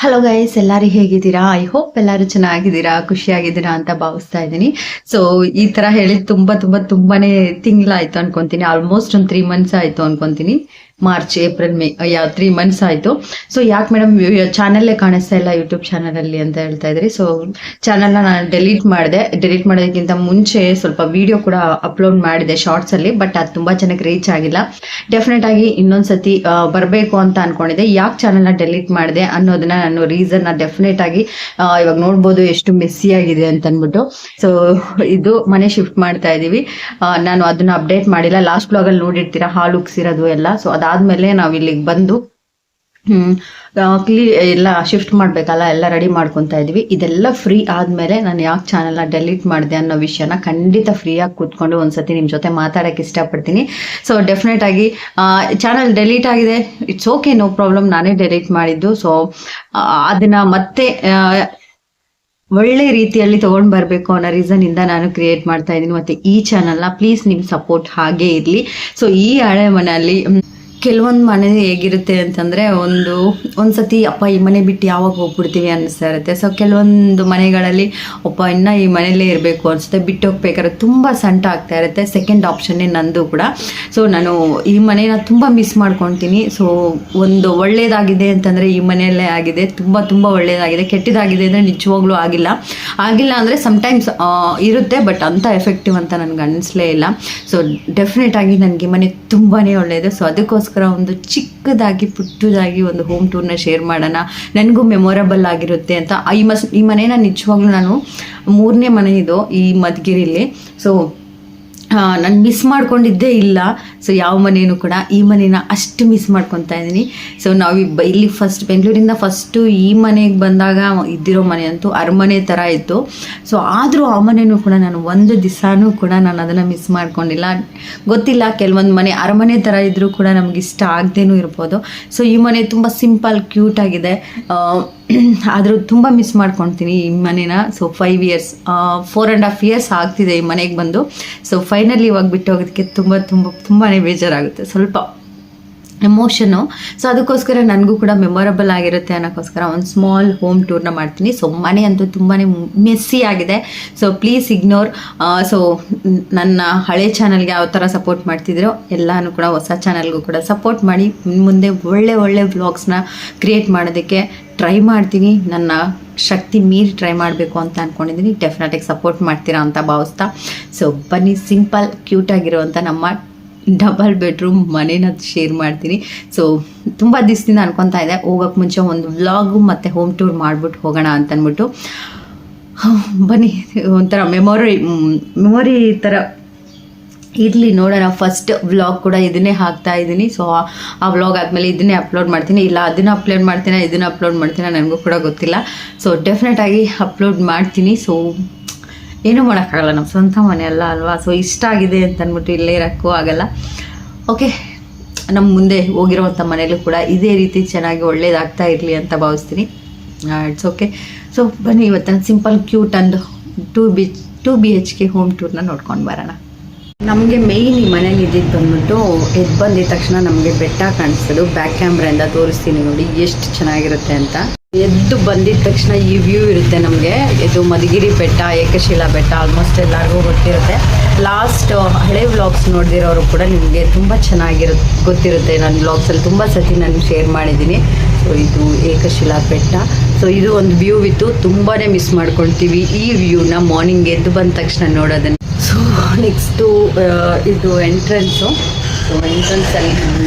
Hello guys, ಎಲ್ಲರೂ ಹೇಗಿದ್ದೀರಾ? I hope ಎಲ್ಲರೂ ಚೆನ್ನಾಗಿದ್ದೀರಾ, ಖುಷಿಯಾಗಿದ್ದೀರಾ ಅಂತ ಭಾವಿಸ್ತಾ ಇದ್ದೀನಿ. ಸೊ ಈ ತರ ಹೇಳಿ ತುಂಬಾನೇ ತಿಂಗಳಾಯ್ತು ಅನ್ಕೊಂತೀನಿ. ಆಲ್ಮೋಸ್ಟ್ ಒಂದು 3 months ಆಯ್ತು ಅನ್ಕೊಂತೀನಿ. ಮಾರ್ಚ್, ಏಪ್ರಿಲ್, ಮೇ 3 months ಆಯ್ತು. ಸೊ ಯಾಕೆ ಮೇಡಮ್ ಚಾನಲ್ಲೇ ಕಾಣಿಸ್ತಾ ಇಲ್ಲ ಯೂಟ್ಯೂಬ್ ಚಾನಲಲ್ಲಿ ಅಂತ ಹೇಳ್ತಾ ಇದ್ರಿ. ಸೊ ಚಾನಲ್ನ ನಾನು ಡಿಲೀಟ್ ಮಾಡೋದಕ್ಕಿಂತ ಮುಂಚೆ ಸ್ವಲ್ಪ ವಿಡಿಯೋ ಕೂಡ ಅಪ್ಲೋಡ್ ಮಾಡಿದೆ ಶಾರ್ಟ್ಸ್ ಅಲ್ಲಿ. ಬಟ್ ಅದು ತುಂಬಾ ಜನಕ್ಕೆ ರೀಚ್ ಆಗಿಲ್ಲ. ಡೆಫಿನೆಟ್ ಆಗಿ ಇನ್ನೊಂದ್ಸತಿ ಬರಬೇಕು ಅಂತ ಅನ್ಕೊಂಡಿದ್ದೆ. ಯಾಕೆ ಚಾನಲ್ನ ಡಿಲೀಟ್ ಮಾಡಿದೆ ಅನ್ನೋದನ್ನ ನಾನು ರೀಸನ್ ಡೆಫಿನೆಟ್ ಆಗಿ ಇವಾಗ ನೋಡ್ಬೋದು ಎಷ್ಟು ಮೆಸ್ಸಿ ಆಗಿದೆ ಅಂತ ಅಂದ್ಬಿಟ್ಟು. ಸೊ ಇದು ಮನೆ ಶಿಫ್ಟ್ ಮಾಡ್ತಾ ಇದೀವಿ. ನಾನು ಅದನ್ನ ಅಪ್ಡೇಟ್ ಮಾಡಿಲ್ಲ. ಲಾಸ್ಟ್ ಬ್ಲಾಗಲ್ಲಿ ನೋಡಿರ್ತೀರಾ ಹಾಲು ಉಗ್ಸಿರೋದು ಎಲ್ಲ. ಸೊ ಅದಾದ್ಮೇಲೆ ನಾವು ಇಲ್ಲಿಗೆ ಬಂದು ಎಲ್ಲ ಶಿಫ್ಟ್ ಮಾಡ್ಬೇಕಲ್ಲ, ಎಲ್ಲ ರೆಡಿ ಮಾಡ್ಕೊತಾ ಇದೀವಿ. ಇದೆಲ್ಲ ಫ್ರೀ ಆದ್ಮೇಲೆ ನಾನು ಯಾಕೆ ಚಾನಲ್ನ ಡೆಲೀಟ್ ಮಾಡಿದೆ ಅನ್ನೋ ವಿಷಯನ ಖಂಡಿತ ಫ್ರೀಯಾಗಿ ಕೂತ್ಕೊಂಡು ಒಂದ್ಸತಿ ನಿಮ್ಮ ಜೊತೆ ಮಾತಾಡಕ್ಕೆ ಇಷ್ಟಪಡ್ತೀನಿ. ಸೊ ಡೆಫಿನೆಟ್ ಆಗಿ ಚಾನಲ್ ಡೆಲೀಟ್ ಆಗಿದೆ, ಇಟ್ಸ್ ಓಕೆ, ನೋ ಪ್ರಾಬ್ಲಮ್. ನಾನೇ ಡೆಲೀಟ್ ಮಾಡಿದ್ದು. ಸೊ ಅದನ್ನ ಮತ್ತೆ ಒಳ್ಳೆ ರೀತಿಯಲ್ಲಿ ತಗೊಂಡ್ ಬರಬೇಕು ಅನ್ನೋ ರೀಸನ್ ಇಂದ ನಾನು ಕ್ರಿಯೇಟ್ ಮಾಡ್ತಾ ಇದ್ದೀನಿ. ಮತ್ತೆ ಈ ಚಾನಲ್ನ ಪ್ಲೀಸ್ ನಿಮ್ ಸಪೋರ್ಟ್ ಹಾಗೆ ಇರಲಿ. ಸೊ ಈ ಹಳೆ ಮನೆಯಲ್ಲಿ ಕೆಲವೊಂದು ಮನೆ ಹೇಗಿರುತ್ತೆ ಅಂತಂದರೆ, ಒಂದ್ಸತಿ ಅಪ್ಪ ಈ ಮನೆ ಬಿಟ್ಟು ಯಾವಾಗ ಹೋಗ್ಬಿಡ್ತೀವಿ ಅನ್ನಿಸ್ತಾ ಇರುತ್ತೆ. ಸೊ ಕೆಲವೊಂದು ಮನೆಗಳಲ್ಲಿ ಅಪ್ಪ ಇನ್ನೂ ಈ ಮನೆಯಲ್ಲೇ ಇರಬೇಕು ಅನಿಸುತ್ತೆ, ಬಿಟ್ಟು ಹೋಗ್ಬೇಕಾದ್ರೆ ತುಂಬ ಸಂಟ ಆಗ್ತಾ ಇರುತ್ತೆ. ಸೆಕೆಂಡ್ ಆಪ್ಷನ್ನೇ ನಂದು ಕೂಡ. ಸೊ ನಾನು ಈ ಮನೇನ ತುಂಬ ಮಿಸ್ ಮಾಡ್ಕೊತೀನಿ. ಸೊ ಒಂದು ಒಳ್ಳೇದಾಗಿದೆ ಅಂತಂದರೆ ಈ ಮನೆಯಲ್ಲೇ ಆಗಿದೆ, ತುಂಬ ಒಳ್ಳೇದಾಗಿದೆ. ಕೆಟ್ಟದಾಗಿದೆ ಅಂದರೆ ನಿಜವಾಗ್ಲೂ ಆಗಿಲ್ಲ ಅಂದರೆ ಸಮ್ಟೈಮ್ಸ್ ಇರುತ್ತೆ, ಬಟ್ ಅಂಥ ಎಫೆಕ್ಟಿವ್ ಅಂತ ನನಗೆ ಅನ್ನಿಸ್ಲೇ ಇಲ್ಲ. ಸೊ ಡೆಫಿನೆಟ್ ಆಗಿ ನನಗೆ ಮನೆ ತುಂಬಾ ಒಳ್ಳೆಯದು. ಸೊ ಅದಕ್ಕೋಸ್ಕರ ಒಂದು ಚಿಕ್ಕದಾಗಿ ಪುಟ್ಟದಾಗಿ ಒಂದು ಹೋಮ್ ಟೂರ್ನ ಶೇರ್ ಮಾಡೋಣ, ನನಗೂ ಮೆಮೊರಬಲ್ ಆಗಿರುತ್ತೆ ಅಂತ. ಈ ಮನೇನ ನಿಜವಾಗ್ಲೂ ನಾನು 3ನೇ ಮನೆ ಇದು ಈ ಮಧುಗಿರಿಲಿ. ಸೊ ನಾನು ಮಿಸ್ ಮಾಡ್ಕೊಂಡಿದ್ದೇ ಇಲ್ಲ. ಸೊ ಯಾವ ಮನೇನೂ ಕೂಡ ಈ ಮನೇನ ಅಷ್ಟು ಮಿಸ್ ಮಾಡ್ಕೊತಾ ಇದ್ದೀನಿ. ಸೊ ನಾವು ಇಲ್ಲಿ ಬೆಂಗಳೂರಿಂದ ಫಸ್ಟು ಈ ಮನೆಗೆ ಬಂದಾಗ ಇದ್ದಿರೋ ಮನೆ ಅಂತೂ ಅರಮನೆ ಥರ ಇತ್ತು. ಸೊ ಆದರೂ ಆ ಮನೆಯೂ ಕೂಡ ನಾನು ಒಂದು ದಿವಸನೂ ಕೂಡ ನಾನು ಅದನ್ನು ಮಿಸ್ ಮಾಡ್ಕೊಂಡಿಲ್ಲ. ಗೊತ್ತಿಲ್ಲ, ಕೆಲವೊಂದು ಮನೆ ಅರಮನೆ ಥರ ಇದ್ದರೂ ಕೂಡ ನಮ್ಗೆ ಇಷ್ಟ ಆಗದೇನೂ ಇರ್ಬೋದು. ಸೊ ಈ ಮನೆ ತುಂಬ ಸಿಂಪಲ್ ಕ್ಯೂಟ್ ಆಗಿದೆ, ಆದರೂ ತುಂಬ ಮಿಸ್ ಮಾಡ್ಕೊತೀನಿ ಈ ಮನೇನ. ಸೊ 5 years 4.5 years ಆಗ್ತಿದೆ ಈ ಮನೆಗೆ ಬಂದು. ಸೊ ಫೈನಲಿ ಇವಾಗ ಬಿಟ್ಟು ಹೋಗೋದಕ್ಕೆ ತುಂಬಾ ಬೇಜಾರಾಗುತ್ತೆ, ಸ್ವಲ್ಪ ಎಮೋಷನು. ಸೊ ಅದಕ್ಕೋಸ್ಕರ ನನಗೂ ಕೂಡ ಮೆಮೊರಬಲ್ ಆಗಿರುತ್ತೆ ಅನ್ನೋಕ್ಕೋಸ್ಕರ ಒಂದು ಸ್ಮಾಲ್ ಹೋಮ್ ಟೂರ್ನ ಮಾಡ್ತೀನಿ. ಸೊ ಮನೆ ಅಂತೂ ತುಂಬಾ ಮೆಸ್ಸಿ ಆಗಿದೆ. So please ignore. ಸೊ ನನ್ನ ಹಳೆ ಚಾನಲ್ಗೆ ಯಾವ ಥರ ಸಪೋರ್ಟ್ ಮಾಡ್ತಿದ್ರೋ ಎಲ್ಲನೂ ಕೂಡ ಹೊಸ ಚಾನಲ್ಗೂ ಕೂಡ ಸಪೋರ್ಟ್ ಮಾಡಿ. ಮುಂದೆ ಒಳ್ಳೆ ವ್ಲಾಗ್ಸ್ನ ಕ್ರಿಯೇಟ್ ಮಾಡೋದಕ್ಕೆ ಟ್ರೈ ಮಾಡ್ತೀನಿ. ನನ್ನ ಶಕ್ತಿ ಮೀರಿ ಟ್ರೈ ಮಾಡಬೇಕು ಅಂತ ಅಂದ್ಕೊಂಡಿದ್ದೀನಿ. ಡೆಫಿನೆಟಾಗಿ ಸಪೋರ್ಟ್ ಮಾಡ್ತೀರಾ ಅಂತ ಭಾವಿಸ್ತಾ, ಸೊ ಬನ್ನಿ ಸಿಂಪಲ್ ಕ್ಯೂಟಾಗಿರುವಂಥ ನಮ್ಮ ಡಬಲ್ ಬೆಡ್ರೂಮ್ ಮನೇನ ಶೇರ್ ಮಾಡ್ತೀನಿ. ಸೊ ತುಂಬ ದಿವಸದಿಂದ ಅನ್ಕೊತಾ ಇದೆ ಹೋಗೋಕ್ಕೆ ಮುಂಚೆ ಒಂದು ವ್ಲಾಗು ಮತ್ತು ಹೋಮ್ ಟೂರ್ ಮಾಡಿಬಿಟ್ಟು ಹೋಗೋಣ ಅಂತ ಅಂದ್ಬಿಟ್ಟು. ಬನ್ನಿ, ಒಂಥರ ಮೆಮೊರಿ ಥರ ಇರಲಿ, ನೋಡೋಣ. ಫಸ್ಟ್ ವ್ಲಾಗ್ ಕೂಡ ಇದನ್ನೇ ಹಾಕ್ತಾ ಇದ್ದೀನಿ. ಸೊ ಆ ವ್ಲಾಗ್ ಆದಮೇಲೆ ಇದನ್ನೇ ಅಪ್ಲೋಡ್ ಮಾಡ್ತೀನಿ, ಇಲ್ಲ ಅದನ್ನು ಅಪ್ಲೋಡ್ ಮಾಡ್ತೀನಿ ನನಗೂ ಕೂಡ ಗೊತ್ತಿಲ್ಲ. ಸೊ ಡೆಫಿನೆಟಾಗಿ ಅಪ್ಲೋಡ್ ಮಾಡ್ತೀನಿ. ಸೊ ಏನೂ ಮಾಡೋಕ್ಕಾಗಲ್ಲ, ನಮ್ಮ ಸ್ವಂತ ಮನೆ ಅಲ್ಲ ಅಲ್ವಾ. ಸೊ ಇಷ್ಟ ಆಗಿದೆ ಅಂತ ಅಂದ್ಬಿಟ್ಟು ಇಲ್ಲೇ ಇರೋಕ್ಕೂ ಆಗಲ್ಲ. ಓಕೆ, ನಮ್ಮ ಮುಂದೆ ಹೋಗಿರೋವಂಥ ಮನೇಲೂ ಕೂಡ ಇದೇ ರೀತಿ ಚೆನ್ನಾಗಿ ಒಳ್ಳೇದಾಗ್ತಾ ಇರಲಿ ಅಂತ ಭಾವಿಸ್ತೀನಿ. It's okay. ಸೊ ಬನ್ನಿ, ಇವತ್ತು simple cute and 2 BHK home ಟೂರ್ನ ನೋಡ್ಕೊಂಡು ಬರೋಣ. ನಮಗೆ ಮೇಯ್ನ್ ಈ ಮನೇಲಿ ಇದ್ದಿದ್ದು ಬಂದ್ಬಿಟ್ಟು ಎದ್ದು ಬಂದಿದ ತಕ್ಷಣ ನಮಗೆ ಬೆಟ್ಟ ಕಾಣಿಸೋದು. ಬ್ಯಾಕ್ ಕ್ಯಾಮ್ರಾಯಿಂದ ತೋರಿಸ್ತೀನಿ ನೋಡಿ ಎಷ್ಟು ಚೆನ್ನಾಗಿರುತ್ತೆ ಅಂತ. ಎದ್ದು ಬಂದಿದ ತಕ್ಷಣ ಈ ವ್ಯೂ ಇರುತ್ತೆ ನಮಗೆ. ಇದು ಮಧುಗಿರಿ ಬೆಟ್ಟ, ಏಕಶಿಲಾ ಬೆಟ್ಟ, ಆಲ್ಮೋಸ್ಟ್ ಎಲ್ಲರಿಗೂ ಗೊತ್ತಿರುತ್ತೆ. ಲಾಸ್ಟ್ ಹಳೆ ವ್ಲಾಗ್ಸ್ ನೋಡಿದಿರೋರು ಕೂಡ ನಿಮಗೆ ತುಂಬ ಗೊತ್ತಿರುತ್ತೆ. ನಾನು ವ್ಲಾಗ್ಸಲ್ಲಿ ತುಂಬ ಸತಿ ನಾನು ಶೇರ್ ಮಾಡಿದ್ದೀನಿ. ಸೊ ಇದು ಏಕಶಿಲಾ ಬೆಟ್ಟ. ಸೊ ಇದು ಒಂದು ವ್ಯೂ ಇತ್ತು, ತುಂಬಾ ಮಿಸ್ ಮಾಡ್ಕೊಳ್ತೀವಿ ಈ ವ್ಯೂನ ಮಾರ್ನಿಂಗ್ ಎದ್ದು ಬಂದ ತಕ್ಷಣ ನೋಡೋದನ್ನು. ಸೊ ನೆಕ್ಸ್ಟು ಇದು ಎಂಟ್ರೆನ್ಸು. ಸೊ ಎಂಟ್ರೆನ್ಸಲ್ಲಿ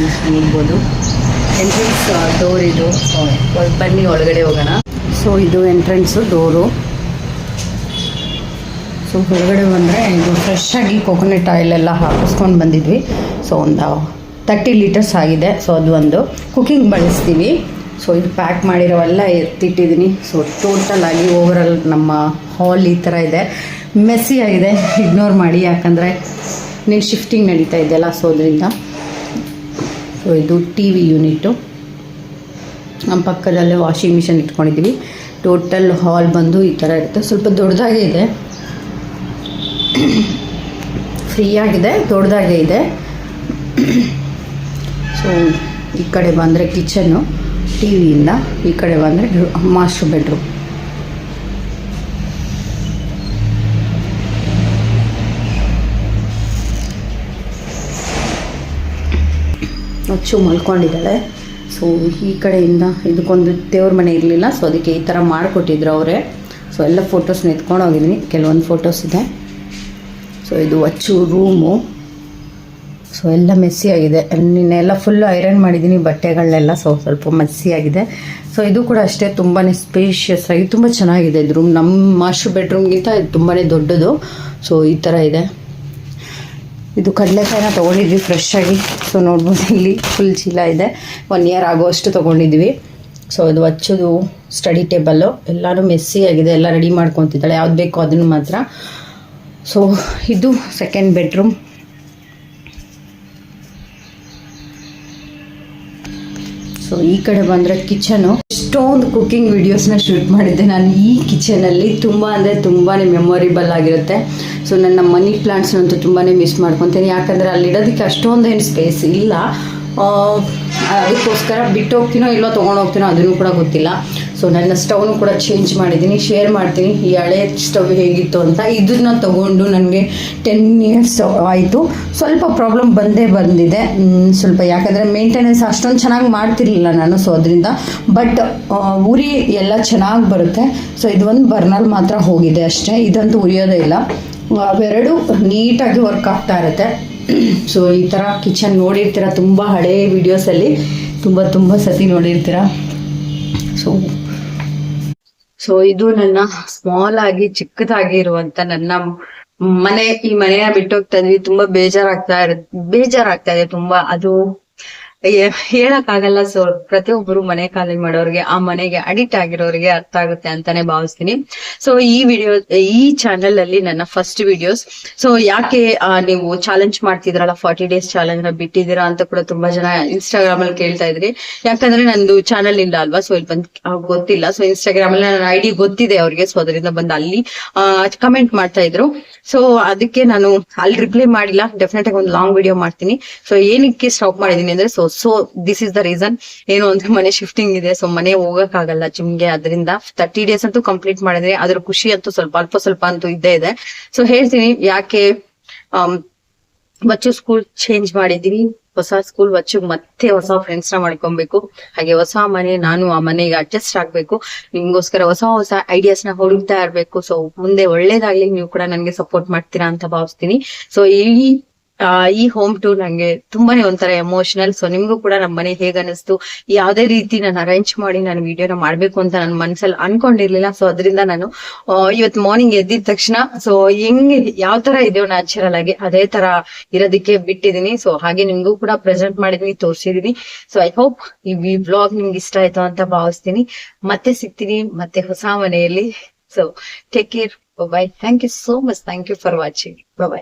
ನೋಡ್ಬೋದು, ಎಂಟ್ರೆನ್ಸ್ ಡೋರ್ ಇದು. ಬನ್ನಿ ಒಳಗಡೆ ಹೋಗೋಣ. ಸೊ ಇದು ಎಂಟ್ರೆನ್ಸು ಡೋರು. ಸೊ ಹೊರಗಡೆ ಬಂದರೆ ಇದು ಫ್ರೆಶ್ ಆಗಿ ಕೋಕೋನಟ್ ಆಯಿಲ್ ಎಲ್ಲ ಹಾಕಿಸ್ಕೊಂಡು ಬಂದಿದ್ವಿ. ಸೊ ಒಂದು 30 liters ಆಗಿದೆ. ಸೊ ಅದು ಒಂದು ಕುಕ್ಕಿಂಗ್ ಬಳಸ್ತೀವಿ. ಸೊ ಇದು ಪ್ಯಾಕ್ ಮಾಡಿರೋವೆಲ್ಲ ಎತ್ತಿಟ್ಟಿದ್ದೀನಿ. ಸೊ ಟೋಟಲ್ ಆಗಿ ಓವರಾಲ್ ನಮ್ಮ ಹಾಲ್ ಈ ಥರ ಇದೆ. ಮೆಸ್ಸಿ ಆಗಿದೆ, ಇಗ್ನೋರ್ ಮಾಡಿ, ಯಾಕಂದರೆ ನೀನು ಶಿಫ್ಟಿಂಗ್ ನಡೀತಾ ಇದೆಯಲ್ಲ. ಸೊ ಅದರಿಂದ. ಸೊ ಇದು TV ಯೂನಿಟ್ಟು. ನಮ್ಮ ಪಕ್ಕದಲ್ಲೇ ವಾಷಿಂಗ್ ಮಿಷನ್ ಇಟ್ಕೊಂಡಿದ್ದೀವಿ. ಟೋಟಲ್ ಹಾಲ್ ಬಂದು ಈ ಥರ ಇರುತ್ತೆ. ಸ್ವಲ್ಪ ದೊಡ್ಡದಾಗೇ ಇದೆ, ಫ್ರೀಯಾಗಿದೆ, ದೊಡ್ಡದಾಗೇ ಇದೆ. ಸೊ ಈ ಕಡೆ ಬಂದರೆ ಕಿಚನ್ನು. ಟಿವಿಯಿಂದ ಈ ಕಡೆ ಬಂದರೆ ಮಾಸ್ಟರ್ ಬೆಡ್ರೂಮ್. ಅಚ್ಚು ಮಲ್ಕೊಂಡಿದ್ದಾಳೆ. ಸೊ ಈ ಕಡೆಯಿಂದ ಇದಕ್ಕೊಂದು ದೇವ್ರ ಮನೆ ಇರಲಿಲ್ಲ, ಸೊ ಅದಕ್ಕೆ ಈ ಥರ ಮಾಡಿಕೊಟ್ಟಿದ್ರು ಅವರೇ. ಸೊ ಎಲ್ಲ ಫೋಟೋಸ್ನ ಎತ್ಕೊಂಡು ಹೋಗಿದ್ದೀನಿ, ಕೆಲವೊಂದು ಫೋಟೋಸ್ ಇದೆ. ಸೊ ಇದು ಅಚ್ಚು ರೂಮು. ಸೊ ಎಲ್ಲ ಮೆಸ್ಸಿ ಆಗಿದೆ, ನಿನ್ನೆಲ್ಲ ಫುಲ್ಲು ಐರನ್ ಮಾಡಿದ್ದೀನಿ ಬಟ್ಟೆಗಳನ್ನೆಲ್ಲ. ಸೊ ಸ್ವಲ್ಪ ಮೆಸ್ಸಿ ಆಗಿದೆ. ಸೊ ಇದು ಕೂಡ ಅಷ್ಟೇ ತುಂಬಾ ಸ್ಪೇಷಿಯಸ್ ಆಗಿ ತುಂಬ ಚೆನ್ನಾಗಿದೆ ಇದು ರೂಮ್. ನಮ್ಮ ಮಾಸ್ಟರ್ ಬೆಡ್ರೂಮ್ಗಿಂತ ಇದು ತುಂಬಾ ದೊಡ್ಡದು. ಸೊ ಈ ಥರ ಇದೆ. ಇದು ಕಡಲೆಕಾಯಿನ ತೊಗೊಂಡಿದ್ವಿ ಫ್ರೆಶ್ ಆಗಿ. ಸೊ ನೋಡ್ಬೋದು ಇಲ್ಲಿ ಫುಲ್ ಚೀಲ ಇದೆ, 1 ಇಯರ್ ಆಗೋಷ್ಟು ತೊಗೊಂಡಿದ್ವಿ. ಸೊ ಇದು ಹಚ್ಚೋದು ಸ್ಟಡಿ ಟೇಬಲ್ಲು, ಎಲ್ಲನೂ ಮೆಸ್ಸಿ ಆಗಿದೆ, ಎಲ್ಲ ರೆಡಿ ಮಾಡ್ಕೊತಿದ್ದಾಳೆ, ಯಾವ್ದು ಬೇಕೋ ಅದನ್ನು ಮಾತ್ರ. ಸೊ ಇದು ಸೆಕೆಂಡ್ ಬೆಡ್ರೂಮ್. ಸೊ ಈ ಕಡೆ ಬಂದರೆ ಕಿಚನು. ಎಷ್ಟೊಂದು ಕುಕ್ಕಿಂಗ್ ವಿಡಿಯೋಸ್ನ ಶೂಟ್ ಮಾಡಿದ್ದೆ ನಾನು ಈ ಕಿಚನಲ್ಲಿ. ತುಂಬ ಅಂದರೆ ತುಂಬಾ ಮೆಮೊರೇಬಲ್ ಆಗಿರುತ್ತೆ. ಸೊ ನನ್ನ ಮನಿ ಪ್ಲಾಂಟ್ಸ್ನಂತೂ ತುಂಬಾ ಮಿಸ್ ಮಾಡ್ಕೊತೀನಿ, ಯಾಕಂದರೆ ಅಲ್ಲಿಡೋದಕ್ಕೆ ಅಷ್ಟೊಂದೇನು ಸ್ಪೇಸ್ ಇಲ್ಲ. ಅದಕ್ಕೋಸ್ಕರ ಬಿಟ್ಟು ಹೋಗ್ತೀನೋ ಇಲ್ಲೋ ತೊಗೊಂಡೋಗ್ತೀನೋ ಅದನ್ನು ಕೂಡ ಗೊತ್ತಿಲ್ಲ. ಸೊ ನನ್ನ ಸ್ಟವ್ನು ಕೂಡ ಚೇಂಜ್ ಮಾಡಿದ್ದೀನಿ, ಶೇರ್ ಮಾಡ್ತೀನಿ ಈ ಹಳೆ ಸ್ಟವ್ ಹೇಗಿತ್ತು ಅಂತ. ಇದನ್ನು ತೊಗೊಂಡು ನನಗೆ 10 ಇಯರ್ಸ್ ಆಯಿತು. ಸ್ವಲ್ಪ ಪ್ರಾಬ್ಲಮ್ ಬಂದಿದೆ ಸ್ವಲ್ಪ, ಯಾಕಂದರೆ ಮೇಂಟೆನೆನ್ಸ್ ಅಷ್ಟೊಂದು ಚೆನ್ನಾಗಿ ಮಾಡ್ತಿರ್ಲಿಲ್ಲ ನಾನು. ಸೊ ಅದರಿಂದ ಬಟ್ ಉರಿ ಎಲ್ಲ ಚೆನ್ನಾಗಿ ಬರುತ್ತೆ. ಸೊ ಇದು ಒಂದು ಬರ್ನಲ್ ಮಾತ್ರ ಹೋಗಿದೆ ಅಷ್ಟೇ, ಇದಂತೂ ಉರಿಯೋದೇ ಇಲ್ಲ. ಅವೆರಡು ನೀಟಾಗಿ ವರ್ಕ್ ಆಗ್ತಾ ಇರುತ್ತೆ. ಸೊ ಈ ಥರ ಕಿಚನ್ ನೋಡಿರ್ತೀರ ತುಂಬ ಹಳೇ ವಿಡಿಯೋಸಲ್ಲಿ, ತುಂಬ ಸತಿ ನೋಡಿರ್ತೀರ. ಸೊ ಇದು ನನ್ನ ಸ್ಮಾಲ್ ಆಗಿ ಚಿಕ್ಕದಾಗಿ ಇರುವಂತ ನನ್ನ ಮನೆ. ಈ ಮನೆಯ ಬಿಟ್ಟು ಹೋಗ್ತಾ ಇದ್ವಿ, ತುಂಬಾ ಬೇಜಾರಾಗ್ತಾ ಇದೆ ತುಂಬಾ. ಅದು ಹೇಳಕ್ಕಾಗಲ್ಲ. ಸೊ ಪ್ರತಿಯೊಬ್ಬರು ಮನೆ ಖಾಲಿ ಮಾಡೋರಿಗೆ, ಆ ಮನೆಗೆ ಅಡಿಕ್ಟ್ ಆಗಿರೋರಿಗೆ ಅರ್ಥ ಆಗುತ್ತೆ ಅಂತಾನೆ ಭಾವಿಸ್ತೀನಿ. ಸೊ ಈ ಚಾನೆಲ್ ಅಲ್ಲಿ ನನ್ನ ಫಸ್ಟ್ ವಿಡಿಯೋಸ್. ಸೊ ಯಾಕೆ ನೀವು ಚಾಲೆಂಜ್ ಮಾಡ್ತಿದ್ರಲ್ಲ 40 days ಚಾಲೆಂಜ್ ನ ಬಿಟ್ಟಿದ್ದೀರಾ ಅಂತ ಕೂಡ ತುಂಬಾ ಜನ ಇನ್ಸ್ಟಾಗ್ರಾಮ್ ಅಲ್ಲಿ ಕೇಳ್ತಾ ಇದ್ರಿ. ಯಾಕಂದ್ರೆ ನಂದು ಚಾನೆಲ್ ಇಲ್ಲ ಅಲ್ವಾ, ಸೊ ಇಲ್ಲಿ ಬಂದ್ ಗೊತ್ತಿಲ್ಲ. ಸೊ ಇನ್ಸ್ಟಾಗ್ರಾಮ್ ಅಲ್ಲಿ ನನ್ನ ಐಡಿ ಗೊತ್ತಿದೆ ಅವ್ರಿಗೆ, ಸೊ ಅದರಿಂದ ಬಂದು ಅಲ್ಲಿ ಕಮೆಂಟ್ ಮಾಡ್ತಾ ಇದ್ರು. ಸೊ ಅದಕ್ಕೆ ನಾನು ಅಲ್ಲಿ ರಿಪ್ಲೈ ಮಾಡಿಲ್ಲ. ಡೆಫಿನೆಟ್ ಆಗಿ ಒಂದು ಲಾಂಗ್ ವಿಡಿಯೋ ಮಾಡ್ತೀನಿ. ಸೊ ಏನಕ್ಕೆ ಸ್ಟಾಪ್ ಮಾಡಿದೀನಿ ಅಂದ್ರೆ, so this is the reason. ಏನು ಅಂದ್ರೆ ಮನೆ ಶಿಫ್ಟಿಂಗ್ ಇದೆ, ಸೊ ಮನೆ ಹೋಗಕ್ಕಾಗಲ್ಲ ಜಿಮ್ಗೆ. ಅದರಿಂದ 30 days ಅಂತೂ ಕಂಪ್ಲೀಟ್ ಮಾಡಿದ್ರೆ ಅದ್ರ ಖುಷಿ ಅಂತೂ ಅಲ್ಪ ಸ್ವಲ್ಪ ಅಂತೂ ಇದ್ದೇ ಇದೆ. ಸೊ ಹೇಳ್ತೀನಿ ಯಾಕೆ. ಬಚ್ಚು ಸ್ಕೂಲ್ ಚೇಂಜ್ ಮಾಡಿದೀನಿ, ಹೊಸ ಸ್ಕೂಲ್, ಬಚ್ಚು ಮತ್ತೆ ಹೊಸ ಫ್ರೆಂಡ್ಸ್ ನ ಮಾಡ್ಕೊಬೇಕು. ಹಾಗೆ ಹೊಸ ಮನೆ, ನಾನು ಆ ಮನೆಗೆ ಅಡ್ಜಸ್ಟ್ ಆಗ್ಬೇಕು. ನಿಮ್ಗೋಸ್ಕರ ಹೊಸ ಐಡಿಯಾಸ್ ನ ಹುಡುಕ್ತಾ ಇರ್ಬೇಕು. ಸೊ ಮುಂದೆ ಒಳ್ಳೇದಾಗ್ಲಿ, ನೀವು ಕೂಡ ನನ್ಗೆ ಸಪೋರ್ಟ್ ಮಾಡ್ತೀರಾ ಅಂತ ಭಾವಿಸ್ತೀನಿ. ಸೊ ಈ ಹೋಮ್ ಟೂರ್ ನಂಗೆ ತುಂಬಾನೇ ಒಂಥರ ಎಮೋಷನಲ್. ಸೊ ನಿಮ್ಗೂ ಕೂಡ ನಮ್ಮ ಮನೆ ಹೇಗ ಅನಿಸ್ತು, ಯಾವ್ದೇ ರೀತಿ ನಾನು ಅರೇಂಜ್ ಮಾಡಿ ನಾನು ವಿಡಿಯೋನ ಮಾಡ್ಬೇಕು ಅಂತ ನನ್ನ ಮನ್ಸಲ್ಲಿ ಅನ್ಕೊಂಡಿರ್ಲಿಲ್ಲ. ಸೊ ಅದರಿಂದ ನಾನು ಇವತ್ತು ಮಾರ್ನಿಂಗ್ ಎದ್ದಿದ ತಕ್ಷಣ ಸೊ ಯಾವ ತರ ಇದೆಯೋ ನ್ಯಾಚುರಲ್ ಆಗಿ ಅದೇ ತರ ಇರೋದಕ್ಕೆ ಬಿಟ್ಟಿದೀನಿ. ಸೊ ಹಾಗೆ ನಿಮ್ಗೂ ಕೂಡ ಪ್ರೆಸೆಂಟ್ ಮಾಡಿದೀನಿ, ತೋರಿಸಿದೀನಿ. ಸೊ ಐ ಹೋಪ್ ಈ ವ್ಲಾಗ್ ನಿಮ್ಗೆ ಇಷ್ಟ ಆಯ್ತು ಅಂತ ಭಾವಿಸ್ತೀನಿ. ಮತ್ತೆ ಸಿಗ್ತೀನಿ ಮತ್ತೆ ಹೊಸ ಮನೆಯಲ್ಲಿ. So take care, bye. Thank you so much. Thank you for watching. By.